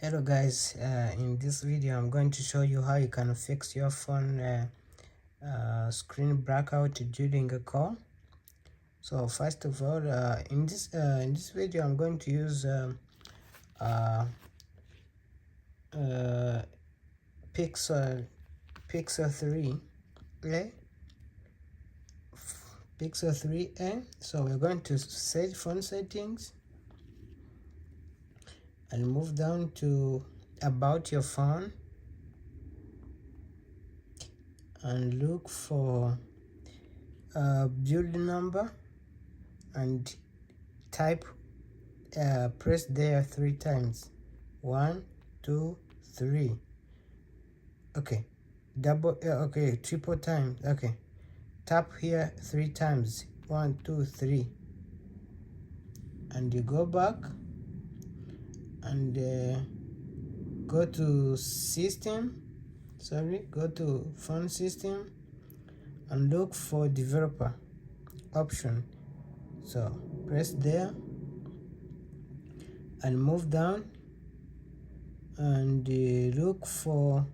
Hello guys, in this video I'm going to show you how you can fix your phone screen blackout during a call. So first of all, in this video I'm going to use uh, Pixel 3, okay? Pixel 3a. So we're going to set phone settings and move down to about your phone and look for build number and type press there 3 times. 1 2 3. Okay, okay, triple times. Okay, tap here 3 times. 1 2 3, and you go back and go to system, go to phone system and look for developer option. So press there and move down and look for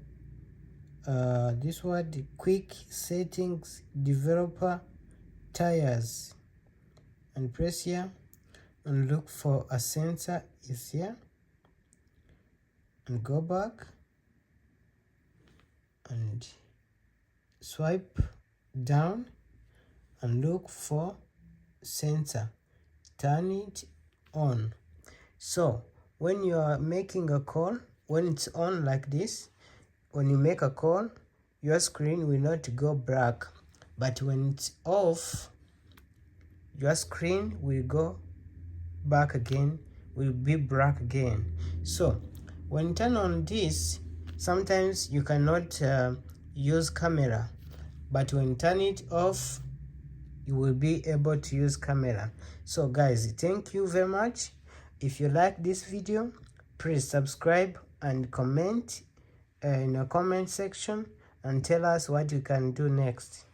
this word, quick settings developer tires, and press here and look for a sensor is here, and go back and swipe down and look for sensor, turn it on. So when you are making a call, when it's on like this, when you make a call, your screen will not go black, but when it's off, your screen will go back again, will be black again. So when you turn on this, sometimes you cannot use camera, but when you turn it off, you will be able to use camera. So guys, thank you very much. If you like this video, please subscribe and comment in the comment section and tell us what you can do next.